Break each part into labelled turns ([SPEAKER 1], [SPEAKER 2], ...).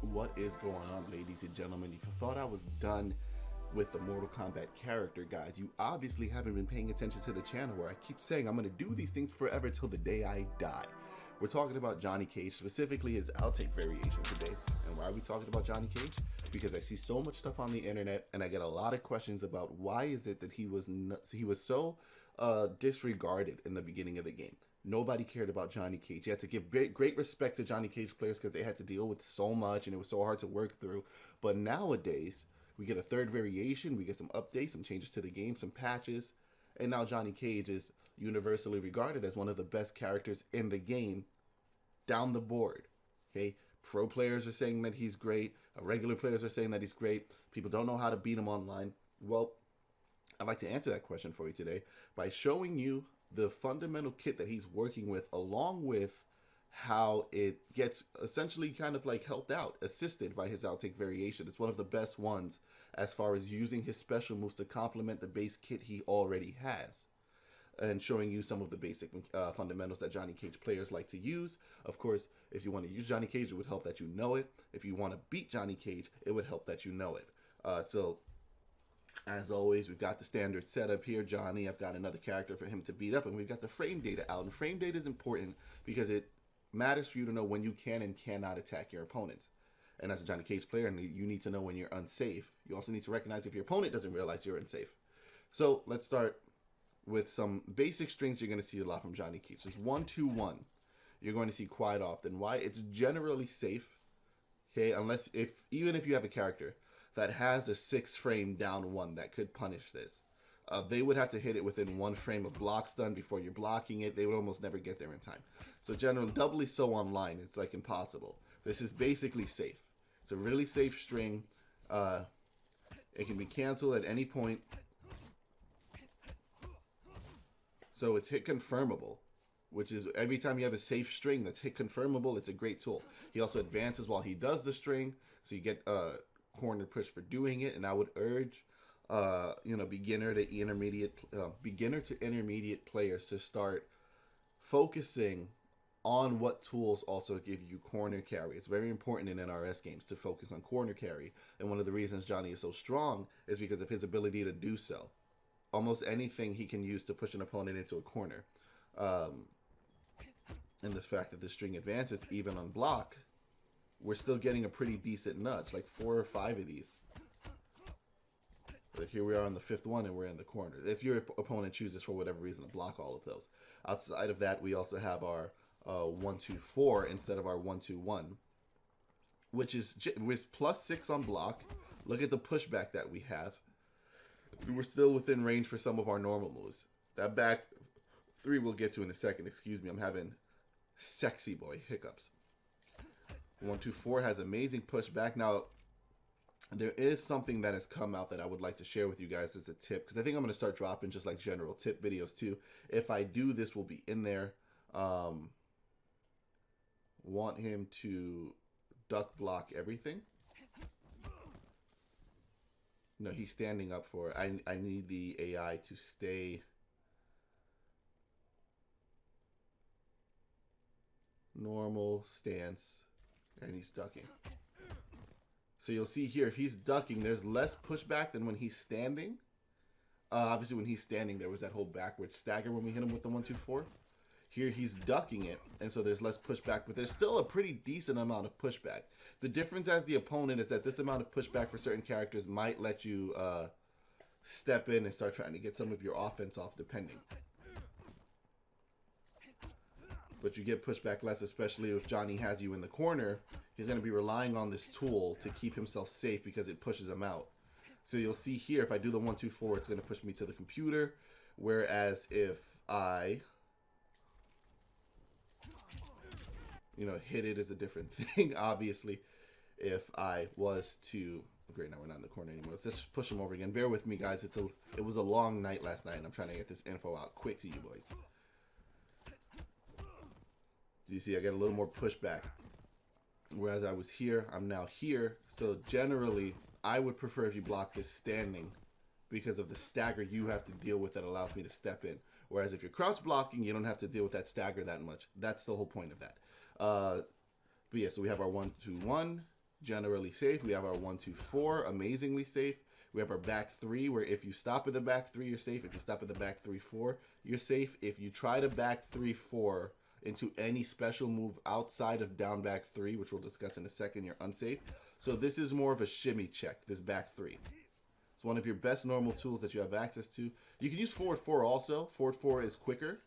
[SPEAKER 1] What is going on, ladies and gentlemen? If you thought I was done with the Mortal Kombat character, guys, you obviously haven't been paying attention to the channel where I keep saying I'm going to do these things forever till the day I die. We're talking about Johnny Cage, specifically his Outtake variation today. And why are we talking about Johnny Cage? Because I see so much stuff on the internet and I get a lot of questions about why is it that he was so disregarded in the beginning of the game. Nobody cared about Johnny Cage. You had to give great respect to Johnny Cage players because they had to deal with so much and it was so hard to work through. But nowadays, we get a third variation, we get some updates, some changes to the game, some patches, and now Johnny Cage is universally regarded as one of the best characters in the game down the board. Okay, pro players are saying that he's great, regular players are saying that he's great, people don't know how to beat him online. Well, I'd like to answer that question for you today by showing you the fundamental kit that he's working with, along with how it gets essentially kind of like helped out, assisted by his Outtake variation. It's one of the best ones as far as using his special moves to complement the base kit he already has, and showing you some of the basic fundamentals that Johnny Cage players like to use. Of course, if you want to use Johnny Cage, it would help that you know it. If you want to beat Johnny Cage, it would help that you know it. So as always, we've got the standard setup here. Johnny, I've got another character for him to beat up, and we've got the frame data out. And frame data is important because it matters for you to know when you can and cannot attack your opponent. And as a Johnny Cage player, you need to know when you're unsafe. You also need to recognize if your opponent doesn't realize you're unsafe. So let's start with some basic strings you're going to see a lot from Johnny Cage. This 1-2-1 you're going to see quite often. Why? It's generally safe. Okay, even if you have a character that has a 6 frame down 1 that could punish this, they would have to hit it within 1 frame of block stun before you're blocking it. They would almost never get there in time. So generally, doubly so online, it's like impossible. This is basically safe. It's a really safe string. It can be canceled at any point. So it's hit confirmable, which is every time you have a safe string that's hit confirmable, it's a great tool. He also advances while he does the string, so you get corner push for doing it. And I would urge beginner to intermediate players to start focusing on what tools also give you corner carry. It's very important in NRS games to focus on corner carry, and one of the reasons Johnny is so strong is because of his ability to do so. Almost anything he can use to push an opponent into a corner, and the fact that the string advances even on block, we're still getting a pretty decent nudge, like 4 or 5 of these. But here we are on the 5th one, and we're in the corner. If your opponent chooses for whatever reason to block all of those. Outside of that, we also have our 1-2-4 instead of our 1-2-1, which is with +6 on block. Look at the pushback that we have. We're still within range for some of our normal moves. That back 3 we'll get to in a second. Excuse me, I'm having sexy boy hiccups. 1-2-4 has amazing pushback. Now, there is something that has come out that I would like to share with you guys as a tip, because I think I'm going to start dropping just like general tip videos too. If I do, this will be in there. Want him to duck block everything. No, he's standing up for it. I need the AI to stay normal stance, and he's ducking. So you'll see here, if he's ducking, there's less pushback than when he's standing. Obviously, when he's standing, there was that whole backward stagger when we hit him with the 1-2-4. Here, he's ducking it, and so there's less pushback, but there's still a pretty decent amount of pushback. The difference as the opponent is that this amount of pushback for certain characters might let you step in and start trying to get some of your offense off, depending. But you get pushback less, especially if Johnny has you in the corner. He's going to be relying on this tool to keep himself safe because it pushes him out. So you'll see here, if I do the 1-2-4, it's going to push me to the computer. Whereas if I, hit it is a different thing, obviously. If I was to, great, now we're not in the corner anymore. Let's just push him over again. Bear with me, guys. It was a long night last night, and I'm trying to get this info out quick to you boys. You see, I get a little more pushback. Whereas I was here, I'm now here. So generally, I would prefer if you block this standing because of the stagger you have to deal with that allows me to step in. Whereas if you're crouch blocking, you don't have to deal with that stagger that much. That's the whole point of that. But yeah, so we have our 1-2-1. generally safe. We have our 1, 2, 4, amazingly safe. We have our back 3, where if you stop at the back 3, you're safe. If you stop at the back 3, 4, you're safe. If you try to back 3, 4 into any special move outside of down back 3, which we'll discuss in a second, you're unsafe. So this is more of a shimmy check, this back 3. It's one of your best normal tools that you have access to. You can use forward 4 also. Forward 4 is quicker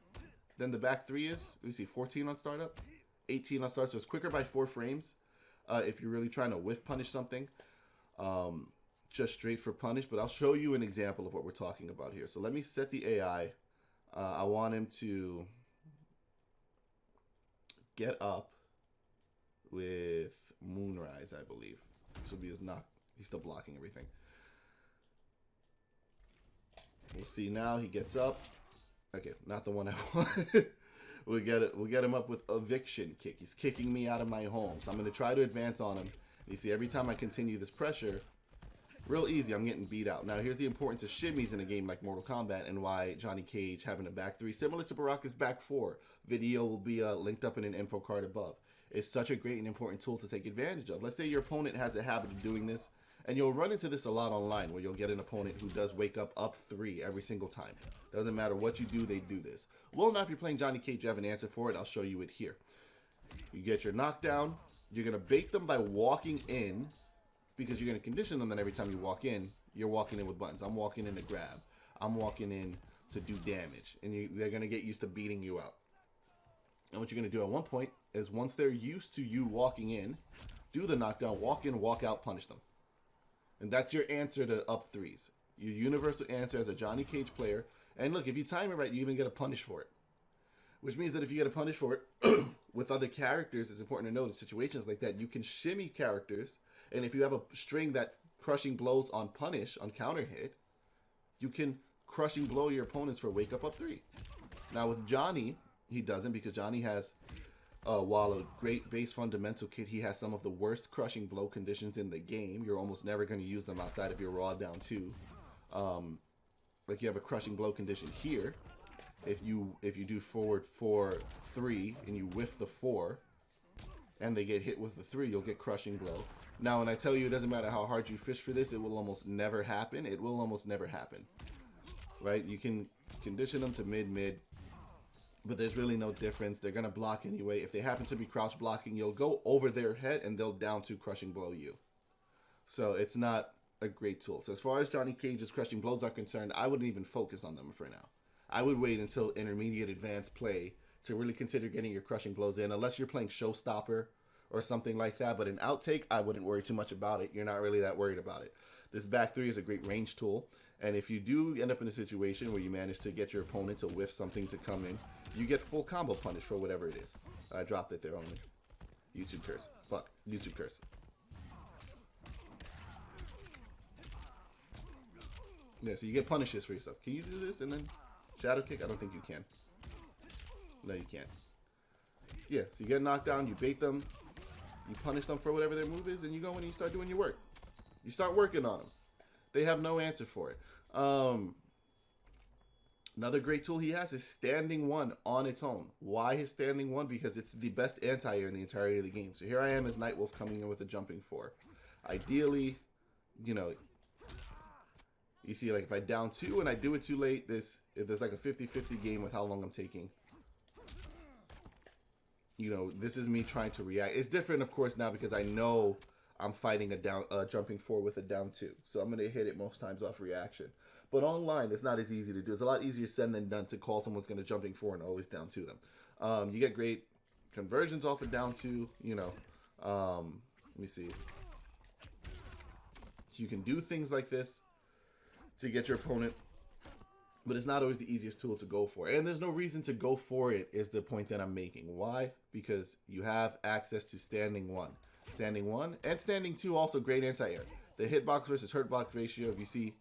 [SPEAKER 1] than the back 3 is. Let me see, 14 on startup, 18 on start, so it's quicker by 4 frames. If you're really trying to whiff punish something, just straight for punish. But I'll show you an example of what we're talking about here. So let me set the AI. I want him to get up with Moonrise, I believe. This will be his knock. He's still blocking everything. We'll see now. He gets up. Okay, not the one I want. We'll get him up with eviction kick. He's kicking me out of my home. So I'm going to try to advance on him. You see, every time I continue this pressure, real easy, I'm getting beat out. Now, here's the importance of shimmies in a game like Mortal Kombat and why Johnny Cage having a back 3, similar to Baraka's back 4. Video will be linked up in an info card above. It's such a great and important tool to take advantage of. Let's say your opponent has a habit of doing this, and you'll run into this a lot online, where you'll get an opponent who does wake up 3 every single time. Doesn't matter what you do, they do this. Well, now if you're playing Johnny Cage, you have an answer for it. I'll show you it here. You get your knockdown. You're going to bait them by walking in, because you're going to condition them that every time you walk in, you're walking in with buttons. I'm walking in to grab. I'm walking in to do damage. And they're going to get used to beating you out. And what you're going to do at one point is, once they're used to you walking in, do the knockdown, walk in, walk out, punish them. And that's your answer to up 3s. Your universal answer as a Johnny Cage player. And look, if you time it right, you even get a punish for it. Which means that if you get a punish for it with other characters, it's important to note in situations like that, you can shimmy characters. And if you have a string that crushing blows on punish, on counter hit, you can crushing blow your opponents for wake up 3. Now with Johnny, he doesn't, because Johnny has, while a great base fundamental kit, he has some of the worst crushing blow conditions in the game. You're almost never going to use them outside of your raw down 2. Like you have a crushing blow condition here. If you do forward 4, 3, and you whiff the 4, and they get hit with the 3, you'll get crushing blow. Now, when I tell you it doesn't matter how hard you fish for this, it will almost never happen. It will almost never happen. Right? You can condition them to mid, but there's really no difference. They're going to block anyway. If they happen to be crouch blocking, you'll go over their head and they'll down 2 crushing blow you. So it's not a great tool. So as far as Johnny Cage's crushing blows are concerned, I wouldn't even focus on them for now. I would wait until intermediate advanced play to really consider getting your crushing blows in, unless you're playing Showstopper or something like that. But in Outtake, I wouldn't worry too much about it. You're not really that worried about it. This back 3 is a great range tool. And if you do end up in a situation where you manage to get your opponent to whiff something to come in, you get full combo punish for whatever it is. I dropped it there only. YouTube curse. Fuck. YouTube curse. Yeah, so you get punishes for yourself. Can you do this and then shadow kick? I don't think you can. No, you can't. Yeah, so you get knocked down, you bait them, you punish them for whatever their move is, and you go in and you start doing your work. You start working on them. They have no answer for it. Another great tool he has is standing 1 on its own. Why his standing 1? Because it's the best anti-air in the entirety of the game. So here I am as Nightwolf coming in with a jumping 4. Ideally, you know, you see, like, if I down 2 and I do it too late, there's like a 50-50 game with how long I'm taking. You know, this is me trying to react. It's different, of course, now because I know I'm fighting a jumping 4 with a down 2. So I'm going to hit it most times off reaction. But online, it's not as easy to do. It's a lot easier said than done to call someone's going to jumping 4 and always down 2 them. You get great conversions off of down 2, you know. Let me see. So you can do things like this to get your opponent, but it's not always the easiest tool to go for. And there's no reason to go for it is the point that I'm making. Why? Because you have access to standing 1. Standing 1 and standing 2 also great anti-air. The hitbox versus hurtbox ratio, if you see,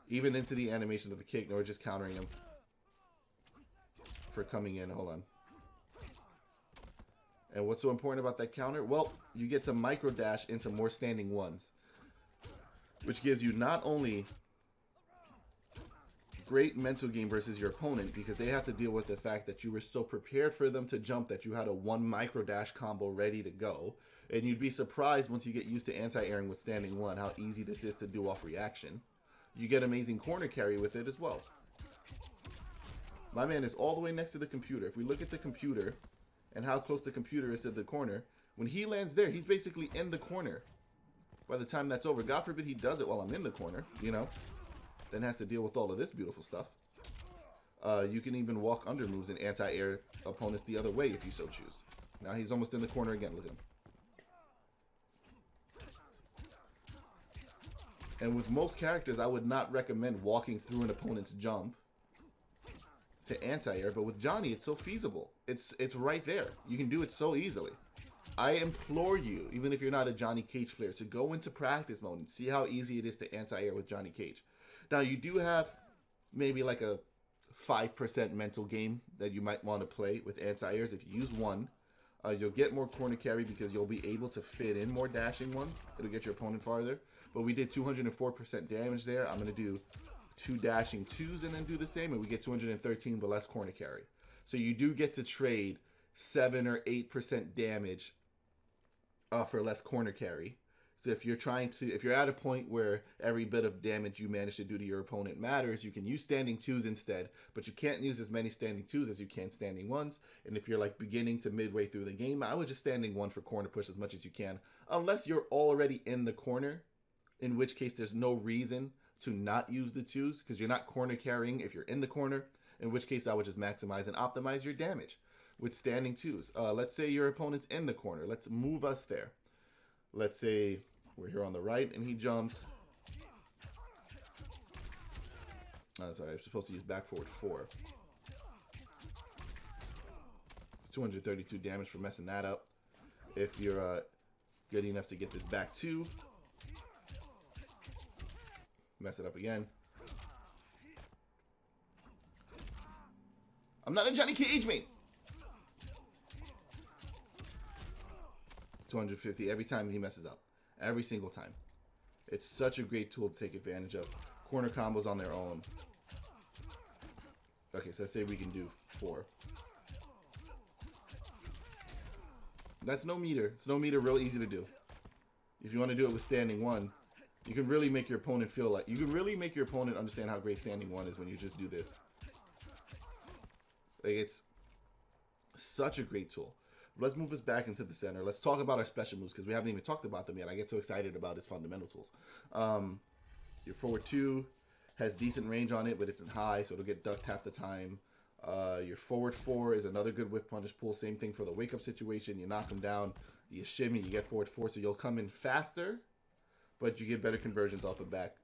[SPEAKER 1] even into the animation of the kick, no, we're just countering him for coming in. Hold on. And what's so important about that counter? Well, you get to micro dash into more standing 1s, which gives you not only great mental game versus your opponent because they have to deal with the fact that you were so prepared for them to jump that you had a 1 micro dash combo ready to go. And you'd be surprised once you get used to anti-airing with standing 1 how easy this is to do off reaction. You get amazing corner carry with it as well. My man is all the way next to the computer. If we look at the computer and how close the computer is to the corner, when he lands there, he's basically in the corner. By the time that's over, God forbid he does it while I'm in the corner, you know. Then has to deal with all of this beautiful stuff. You can even walk under moves and anti-air opponents the other way if you so choose. Now he's almost in the corner again. Look at him. And with most characters, I would not recommend walking through an opponent's jump to anti-air, but with Johnny, it's so feasible. It's right there. You can do it so easily. I implore you, even if you're not a Johnny Cage player, to go into practice mode and see how easy it is to anti-air with Johnny Cage. Now, you do have maybe like a 5% mental game that you might want to play with anti-airs. If you use 1, you'll get more corner carry because you'll be able to fit in more dashing ones. It'll get your opponent farther. But we did 204% damage there. I'm going to do 2 dashing 2s and then do the same, and we get 213 but less corner carry. So you do get to trade 7 or 8% damage for less corner carry. So if you're at a point where every bit of damage you manage to do to your opponent matters, you can use standing 2s instead, but you can't use as many standing 2s as you can standing 1s. And if you're like beginning to midway through the game, I would just standing 1 for corner push as much as you can, unless you're already in the corner, in which case there's no reason to not use the 2s because you're not corner carrying if you're in the corner, in which case I would just maximize and optimize your damage with standing 2s. Let's say your opponent's in the corner. Let's move us there. Let's say we're here on the right and he jumps. Sorry, I'm supposed to use back forward 4. It's 232 damage for messing that up. If you're good enough to get this back 2, mess it up again. I'm not a Johnny Cage, mate. 250 every time he messes up. Every single time. It's such a great tool to take advantage of. Corner combos on their own. Okay, so let's say we can do 4. That's no meter. It's no meter, real easy to do. If you want to do it with standing 1, you can really make your opponent feel like... You can really make your opponent understand how great standing 1 is when you just do this. Like, it's such a great tool. Let's move us back into the center. Let's talk about our special moves because we haven't even talked about them yet. I get so excited about his fundamental tools. Your forward 2 has decent range on it, but it's in high, so it'll get ducked half the time. Your forward 4 is another good whiff punish pull. Same thing for the wake-up situation. You knock him down, you shimmy, you get forward 4, so you'll come in faster, but you get better conversions off of back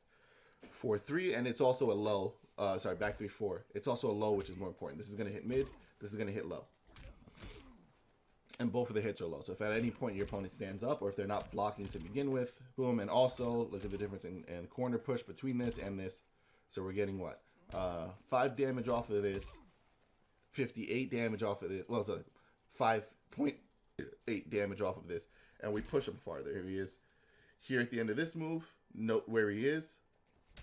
[SPEAKER 1] 4-3, and it's also a low. Sorry, back 3-4. It's also a low, which is more important. This is going to hit mid. This is going to hit low. And both of the hits are low. So if at any point your opponent stands up, or if they're not blocking to begin with, boom. And also, look at the difference in corner push between this and this. So we're getting what? 5 damage off of this. 58 damage off of this. Well, it's a 5.8 damage off of this. And we push him farther. Here he is. Here at the end of this move, note where he is.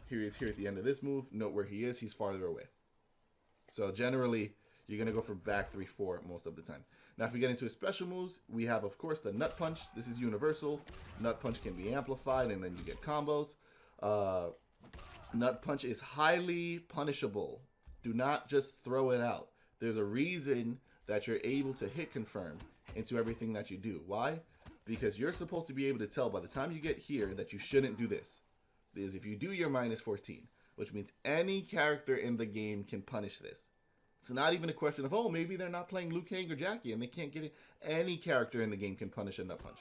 [SPEAKER 1] Here he is here at the end of this move. Note where he is. He's farther away. So generally, you're going to go for back 3-4 most of the time. Now, if we get into his special moves, we have, of course, the Nut Punch. This is universal. Nut Punch can be amplified, and then you get combos. Nut Punch is highly punishable. Do not just throw it out. There's a reason that you're able to hit confirm into everything that you do. Why? Because you're supposed to be able to tell by the time you get here that you shouldn't do this. Because if you do your -14, which means any character in the game can punish this. It's not even a question of, oh, maybe they're not playing Liu Kang or Jackie and they can't get it. Any character in the game can punish a Nut Punch.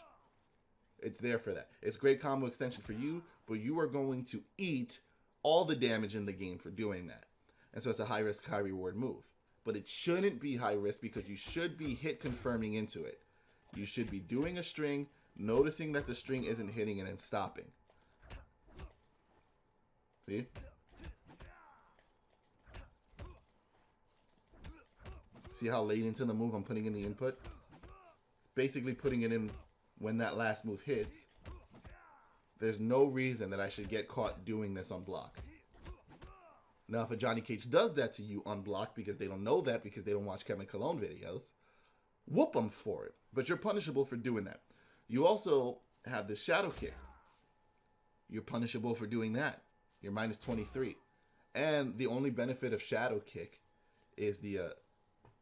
[SPEAKER 1] It's there for that. It's great combo extension for you, but you are going to eat all the damage in the game for doing that. And so it's a high risk, high reward move. But it shouldn't be high risk because you should be hit confirming into it. You should be doing a string, noticing that the string isn't hitting, and then stopping. See? See how late into the move I'm putting in the input? It's basically putting it in when that last move hits. There's no reason that I should get caught doing this on block. Now, if a Johnny Cage does that to you unblocked because they don't know that, because they don't watch Kevin Colon videos, whoop them for it. But you're punishable for doing that. You also have the shadow kick. You're punishable for doing that. You're minus 23. And the only benefit of shadow kick is the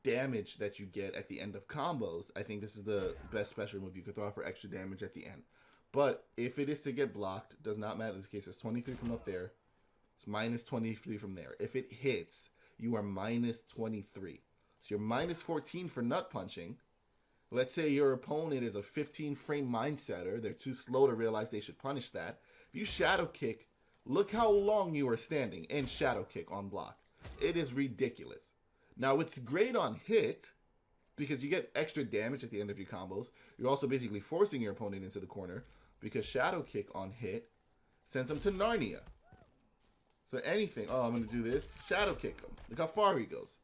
[SPEAKER 1] damage that you get at the end of combos. I think this is the best special move you could throw out for extra damage at the end. But if it is to get blocked, does not matter. In this case, it's 23 from up there. It's minus 23 from there. If it hits, you are minus 23. So you're minus 14 for nut punching. Let's say your opponent is a 15 frame mindsetter. They're too slow to realize they should punish that. If you shadow kick, look how long you are standing and shadow kick on block. It is ridiculous. Now, it's great on hit because you get extra damage at the end of your combos. You're also basically forcing your opponent into the corner because shadow kick on hit sends them to Narnia. So anything, oh, I'm going to do this, shadow kick him. Look how far he goes.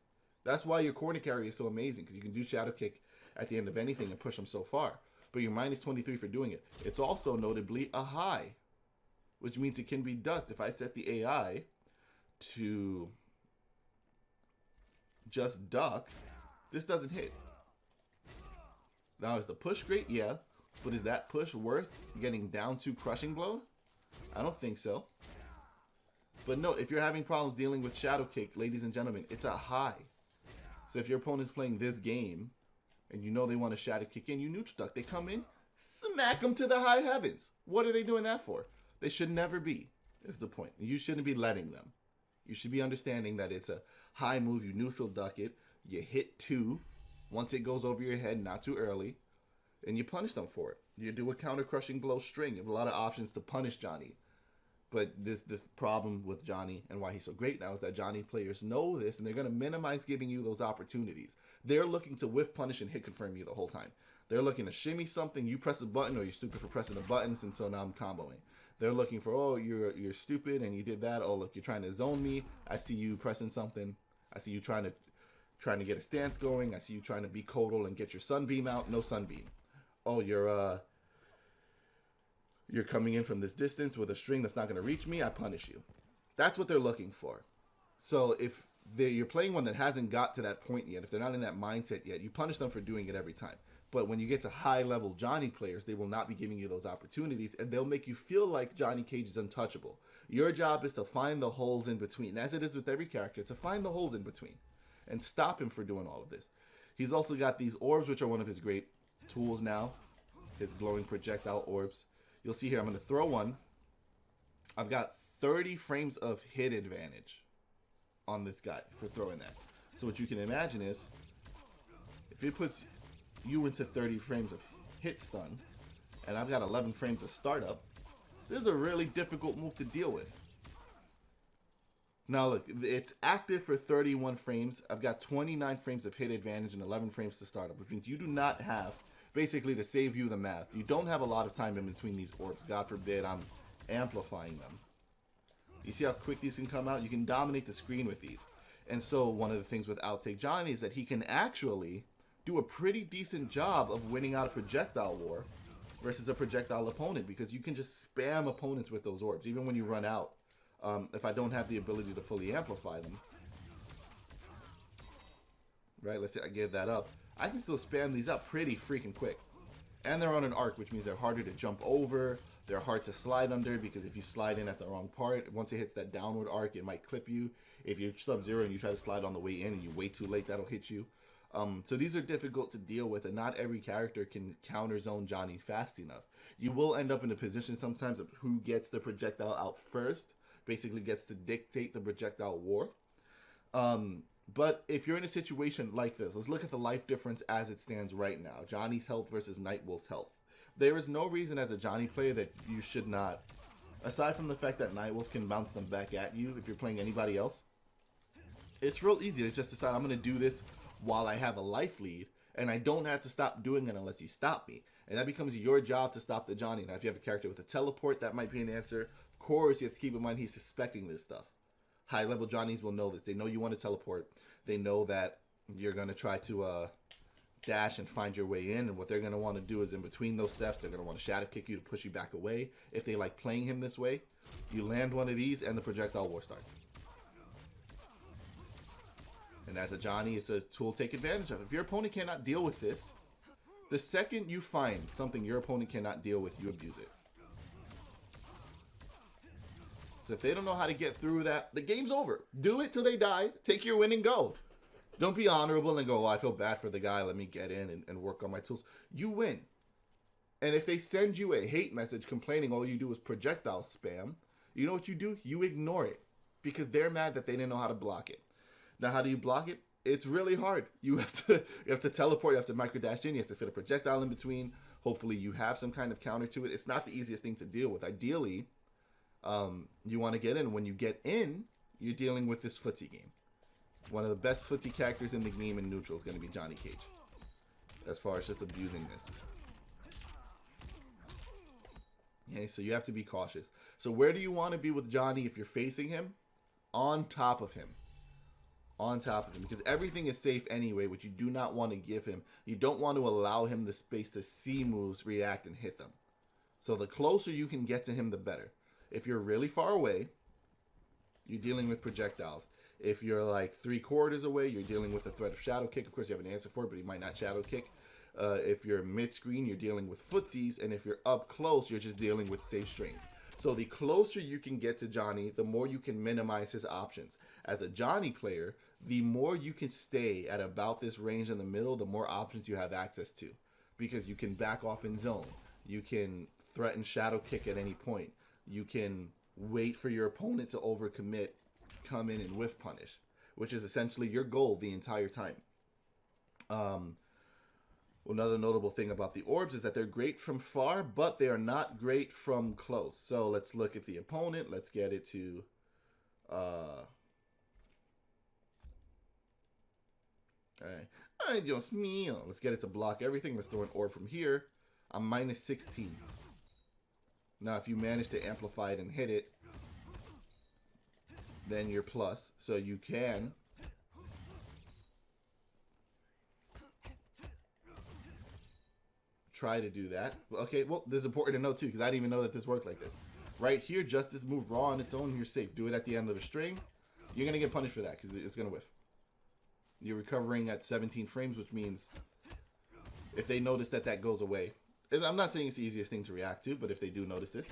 [SPEAKER 1] That's why your corner carry is so amazing, because you can do shadow kick at the end of anything and push them so far. But you're minus 23 for doing it. It's also notably a high, which means it can be ducked. If I set the AI to just duck, this doesn't hit. Now, is the push great? Yeah. But is that push worth getting down to crushing blow? I don't think so. But note, if you're having problems dealing with shadow kick, ladies and gentlemen, it's a high. So if your opponent's playing this game, and you know they want to shadow kick in, you neutral duck. They come in, smack them to the high heavens. What are they doing that for? They should never be, is the point. You shouldn't be letting them. You should be understanding that it's a high move. You neutral duck it. You hit 2 once it goes over your head, not too early, and you punish them for it. You do a counter crushing blow string. You have a lot of options to punish Johnny. But the problem with Johnny and why he's so great now is that Johnny players know this, and they're going to minimize giving you those opportunities. They're looking to whiff, punish, and hit confirm you the whole time. They're looking to shimmy something, you press a button, or you're stupid for pressing the buttons, and so now I'm comboing. They're looking for, oh, you're stupid and you did that. Oh, look, you're trying to zone me. I see you pressing something. I see you trying to get a stance going. I see you trying to be Kodal and get your sunbeam out. No sunbeam. Oh, you're coming in from this distance with a string that's not going to reach me. I punish you. That's what they're looking for. So if you're playing one that hasn't got to that point yet, if they're not in that mindset yet, you punish them for doing it every time. But when you get to high-level Johnny players, they will not be giving you those opportunities, and they'll make you feel like Johnny Cage is untouchable. Your job is to find the holes in between, as it is with every character, to find the holes in between and stop him for doing all of this. He's also got these orbs, which are one of his great tools now, his glowing projectile orbs. You'll see here, I'm going to throw one. I've got 30 frames of hit advantage on this guy for throwing that. So what you can imagine is, if it puts you into 30 frames of hit stun, and I've got 11 frames of startup, this is a really difficult move to deal with. Now look, it's active for 31 frames. I've got 29 frames of hit advantage and 11 frames to startup, which means you do not have, basically to save you the math, you don't have a lot of time in between these orbs. God forbid I'm amplifying them. You see how quick these can come out? You can dominate the screen with these. And so one of the things with Outtake Johnny is that he can actually do a pretty decent job of winning out a projectile war versus a projectile opponent, because you can just spam opponents with those orbs, even when you run out. If I don't have the ability to fully amplify them, right, let's say I give that up, I can still spam these up pretty freaking quick. And they're on an arc, which means they're harder to jump over, they're hard to slide under, because if you slide in at the wrong part, once it hits that downward arc, it might clip you. If you're Sub-Zero and you try to slide on the way in and you wait too late, that'll hit you. So these are difficult to deal with, and not every character can counter zone Johnny fast enough. You will end up in a position sometimes of who gets the projectile out first, basically gets to dictate the projectile war. But if you're in a situation like this, let's look at the life difference as it stands right now. Johnny's health versus Nightwolf's health. There is no reason as a Johnny player that you should not, aside from the fact that Nightwolf can bounce them back at you if you're playing anybody else, it's real easy to just decide I'm going to do this while I have a life lead, and I don't have to stop doing it unless you stop me. And that becomes your job to stop the Johnny. Now, if you have a character with a teleport, that might be an answer. Of course, you have to keep in mind he's suspecting this stuff. High-level Johnnies will know this. They know you want to teleport. They know that you're going to try to dash and find your way in, and what they're going to want to do is in between those steps, they're going to want to shadow kick you to push you back away. If they like playing him this way, you land one of these, and the projectile war starts. And as a Johnny, it's a tool to take advantage of. If your opponent cannot deal with this, the second you find something your opponent cannot deal with, you abuse it. So if they don't know how to get through that, the game's over. Do it till they die. Take your win and go. Don't be honorable and go, oh, I feel bad for the guy. Let me get in and work on my tools. You win. And if they send you a hate message complaining all you do is projectile spam, you know what you do? You ignore it because they're mad that they didn't know how to block it. Now, how do you block it? It's really hard. You have to teleport. You have to micro dash in. You have to fit a projectile in between. Hopefully, you have some kind of counter to it. It's not the easiest thing to deal with. Ideally, you want to get in. When you get in, you're dealing with this footsie game. One of the best footsie characters in the game in neutral is going to be Johnny Cage, as far as just abusing this. Okay, so you have to be cautious. So where do you want to be with Johnny if you're facing him? On top of him. On top of him. Because everything is safe anyway, which you do not want to give him. You don't want to allow him the space to see moves, react, and hit them. So the closer you can get to him, the better. If you're really far away, you're dealing with projectiles. If you're like 3/4 away, you're dealing with the threat of shadow kick. Of course, you have an answer for it, but he might not shadow kick. If you're mid-screen, you're dealing with footsies. And if you're up close, you're just dealing with safe strings. So the closer you can get to Johnny, the more you can minimize his options. As a Johnny player, the more you can stay at about this range in the middle, the more options you have access to. Because you can back off in zone. You can threaten shadow kick at any point. You can wait for your opponent to overcommit, come in and whiff punish, which is essentially your goal the entire time. Another notable thing about the orbs is that they're great from far, but they are not great from close. So let's look at the opponent. Let's get it to ay Dios mío. Let's get it to block everything. Let's throw an orb from here. I'm minus 16. Now, if you manage to amplify it and hit it, then you're plus. So you can try to do that. Okay, well, this is important to know too, because I didn't even know that this worked like this. Right here, just this move raw on its own, you're safe. Do it at the end of a string. You're going to get punished for that, because it's going to whiff. You're recovering at 17 frames, which means if they notice that that goes away, I'm not saying it's the easiest thing to react to, but if they do notice this,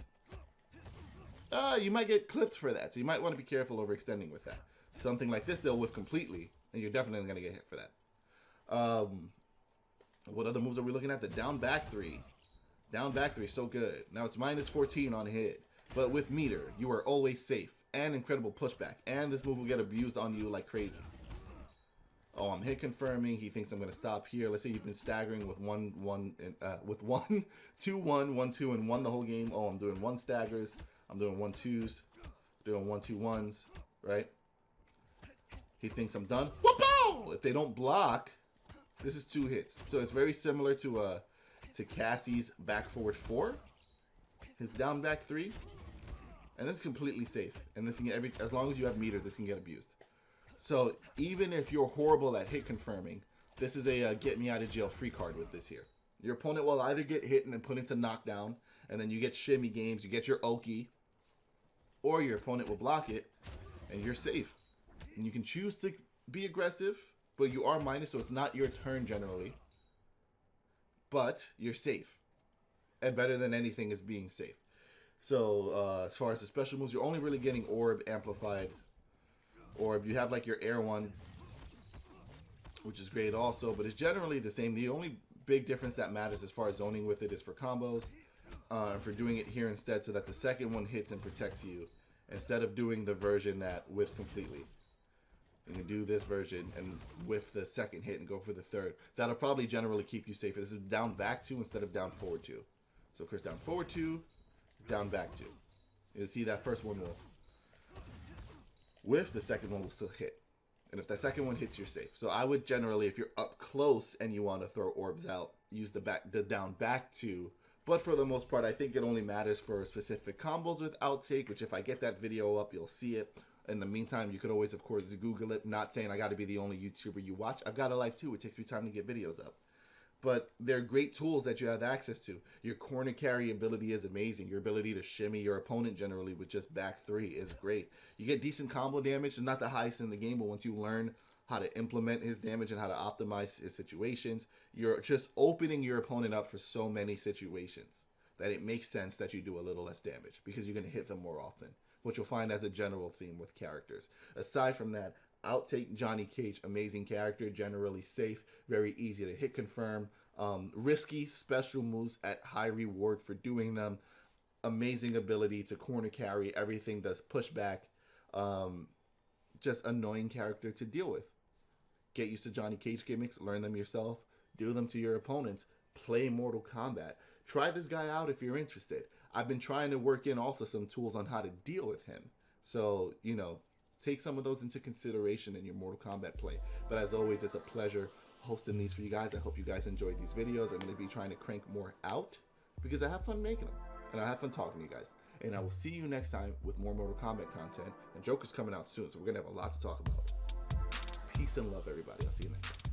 [SPEAKER 1] you might get clipped for that. So you might want to be careful overextending with that. Something like this, they'll whiff completely, and you're definitely going to get hit for that. What other moves are we looking at? The down back 3. Down back 3, so good. Now it's minus 14 on hit. But with meter, you are always safe. And incredible pushback. And this move will get abused on you like crazy. Oh, I'm hit confirming. He thinks I'm going to stop here. Let's say you've been staggering with 2, 1, 1, 2, and 1 the whole game. Oh, I'm doing 1 staggers. I'm doing 1, 2s. Doing 1, 2, 1s. Right? He thinks I'm done. Whoop-ow! If they don't block, this is 2 hits. So it's very similar to Cassie's back forward 4. His down back 3. And this is completely safe. And this can get as long as you have meter, this can get abused. So even if you're horrible at hit confirming, this is a get me out of jail free card with this here. Your opponent will either get hit and then put into knockdown, and then you get shimmy games, you get your Oki, or your opponent will block it, and you're safe. And you can choose to be aggressive, but you are minus, so it's not your turn generally. But you're safe. And better than anything is being safe. So as far as the special moves, you're only really getting orb, amplified orb. You have like your air one, which is great also, but it's generally the same. The only big difference that matters as far as zoning with it is for combos. For doing it here instead so that the second one hits and protects you, instead of doing the version that whiffs completely. You can do this version and whiff the second hit and go for the third. That'll probably generally keep you safer. This is down back 2 instead of down forward 2. So of course down forward 2, down back 2. You'll see that first one will whiff, the second one will still hit. And if that second one hits, you're safe. So I would generally, if you're up close and you want to throw orbs out, use the down back 2. But for the most part, I think it only matters for specific combos with Outtake, which if I get that video up, you'll see it. In the meantime, you could always, of course, Google it. Not saying I got to be the only YouTuber you watch. I've got a life too. It takes me time to get videos up. But they're great tools that you have access to. Your corner carry ability is amazing. Your ability to shimmy your opponent generally with just back 3 is great. You get decent combo damage. It's not the highest in the game, but once you learn how to implement his damage and how to optimize his situations. You're just opening your opponent up for so many situations that it makes sense that you do a little less damage because you're going to hit them more often, which you'll find as a general theme with characters. Aside from that, Outtake Johnny Cage, amazing character, generally safe, very easy to hit confirm, risky special moves at high reward for doing them, amazing ability to corner carry, everything does pushback, just annoying character to deal with. Get used to Johnny Cage gimmicks, learn them yourself, do them to your opponents, play Mortal Kombat. Try this guy out if you're interested. I've been trying to work in also some tools on how to deal with him. So, you know, take some of those into consideration in your Mortal Kombat play. But as always, it's a pleasure hosting these for you guys. I hope you guys enjoyed these videos. I'm going to be trying to crank more out because I have fun making them. And I have fun talking to you guys. And I will see you next time with more Mortal Kombat content. And Joker's coming out soon, so we're going to have a lot to talk about. Peace and love, everybody. I'll see you next time.